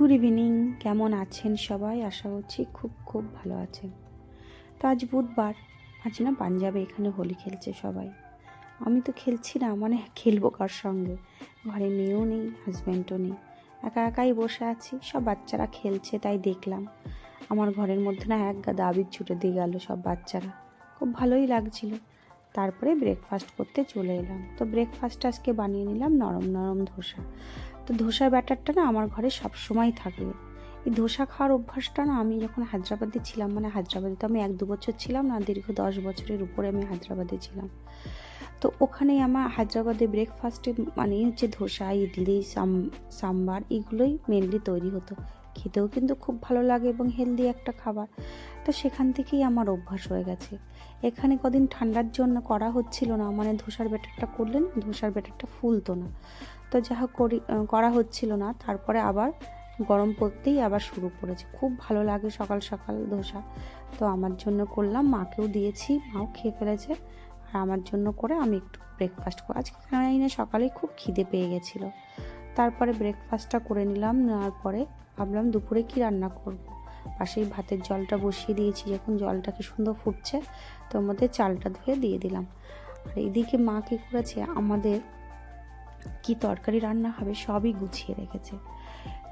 Good evening. কেমন আছেন সবাই? আশা করছি খুব খুব ভালো আছেন। তো আজ বুধবার, আজ না পাঞ্জাবে এখানে হোলি খেলছে সবাই। আমি তো খেলছি না, মানে খেলবো কার সঙ্গে? ঘরে মেয়েও নেই, হাজব্যান্ডও নেই, একা একাই বসে আছি। সব বাচ্চারা খেলছে তাই দেখলাম। আমার ঘরের মধ্যে না এক গাদা আবির ছুটে দিয়ে গেল সব বাচ্চারা। খুব ভালোই লাগছিল। তারপরে ব্রেকফাস্ট করতে চলে এলাম। তো ব্রেকফাস্ট আজকে বানিয়ে নিলাম নরম নরম ধোসা। তো ধোসার ব্যাটারটা না আমার ঘরে সব সময় থাকে। এই ধোসা খাওয়ার অভ্যাসটা না আমি যখন হায়দ্রাবাদে ছিলাম, মানে হায়দ্রাবাদে তো আমি 1-2 বছর ছিলাম না, দীর্ঘ 10 বছরের উপরে আমি হায়দ্রাবাদে ছিলাম। তো ওখানেই আমার হায়দ্রাবাদে ব্রেকফাস্টে মানে হচ্ছে ধোসা, ইডলি, সাম্বার এগুলোই মেনলি তৈরি হতো। খেতেও কিন্তু খুব ভালো লাগে এবং হেলদি একটা খাবার। তো সেখান থেকেই আমার অভ্যাস হয়ে গেছে। এখানে কদিন ঠান্ডার জন্য করা হচ্ছিল না, মানে ধোসার ব্যাটারটা করলে না ধোসার ব্যাটারটা ফুলতো না। তো যা হোক করা হচ্ছিল না, তারপরে আবার গরম পড়তেই আবার শুরু করেছে। খুব ভালো লাগে সকাল সকাল ধোসা। তো আমার জন্য করলাম, মাকেও দিয়েছি, মাও খেয়ে ফেলেছে। আর আমার জন্য করে আমি একটু ব্রেকফাস্ট করে আজকে জানি না সকালেই খুব খিদে পেয়ে গেছিলো। তারপরে ব্রেকফাস্টটা করে নিলাম, নেওয়ার পরে ভাবলাম দুপুরে কি রান্না করব। পাশেই ভাতের জলটা বসিয়ে দিয়েছি, যখন জলটা কি সুন্দর ফুটছে তোর মধ্যে চালটা ধুয়ে দিয়ে দিলাম। আর এদিকে মা কী করেছে, আমাদের কি তরকারি রান্না হবে সবই গুছিয়ে রেখেছে।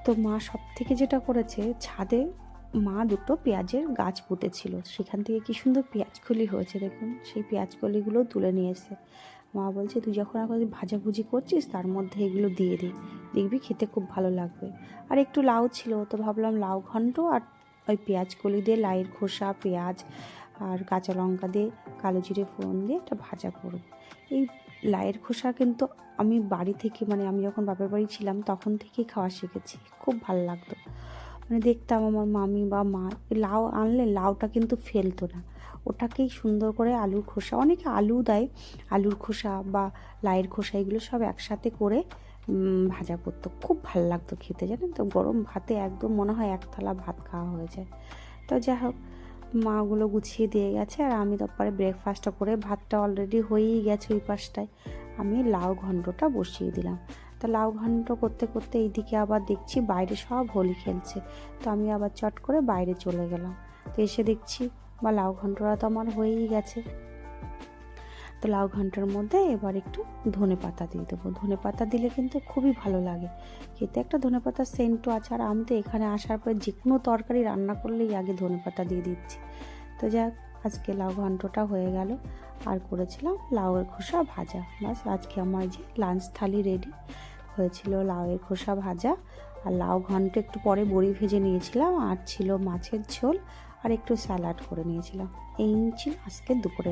তো মা সব থেকে যেটা করেছে, ছাদে মা দুটো পেঁয়াজের গাছ পুঁতেছিল, সেখান থেকে কি সুন্দর পেঁয়াজকলি হয়েছে দেখুন। সেই পেঁয়াজকলিগুলোও তুলে নিয়ে এসে মা বলছে, তুই যখন এখন ভাজাভুজি করছিস তার মধ্যে এগুলো দিয়ে দিই, দেখবি খেতে খুব ভালো লাগবে। আর একটু লাউ ছিল, তো ভাবলাম লাউ ঘন্ট আর ওই পেঁয়াজকলি দিয়ে, লাউয়ের খোসা, পেঁয়াজ আর কাঁচা লঙ্কা দিয়ে, কালো জিরে ফোড়ন দিয়ে একটা ভাজা করব। এই লাউয়ের খোসা কিন্তু আমি বাড়ি থেকে, মানে আমি যখন বাপের বাড়ি ছিলাম তখন থেকেই খাওয়া শিখেছি। খুব ভালো লাগতো, মানে দেখতাম আমার মামি বা মা লাউ আনলে লাউটা কিন্তু ফেলতো না, ওটাকেই সুন্দর করে আলুর খোসা, অনেকে আলু দেয়, আলুর খোসা বা লাউয়ের খোসা এগুলো সব একসাথে করে ভাজা করতো। খুব ভালো লাগতো খেতে, জানেন তো। গরম ভাতে একদম মনে হয় এক থালা ভাত খাওয়া হয়ে যায়। তো যাই হোক, মাগুলো গুছিয়ে দিয়ে গেছে আর আমি তারপরে ব্রেকফাস্টটা করে, ভাতটা অলরেডি হয়েই গেছে ওই পাশটায়, আমি লাউ ঘন্টটা বসিয়ে দিলাম। তো লাউ ঘন্ট করতে করতে এইদিকে আবার দেখছি বাইরে সব হোলি খেলছে। তো আমি আবার চট করে বাইরে চলে গেলাম। তো এসে দেখছি বা লাউ ঘন্টটা তো আমার হয়েই গেছে। তো লাউ ঘন্টার মধ্যে এবার একটু ধনেপাতা দিয়ে দেবো। ধনেপাতা দিলে কিন্তু খুবই ভালো লাগে খেতে, একটা ধনেপাতার সেন্টও আছে। আর আমি তো এখানে আসার পরে যে কোনো তরকারি রান্না করলেই আগে ধনেপাতা দিয়ে দিচ্ছি। তো যাক, আজকে লাউ ঘন্টটা হয়ে গেল। আর করেছিলাম লাউয়ের খোসা ভাজা। বাস আজকে আমার যে লাঞ্চ থালি রেডি হয়েছিল, লাউয়ের খোসা ভাজা আর লাউ ঘন্ট, একটু পরে বড়ি ভেজে নিয়েছিলাম, আর ছিল মাছের ঝোল আর একটু স্যালাড করে নিয়েছিলাম। এই ছিল আজকে দুপুরের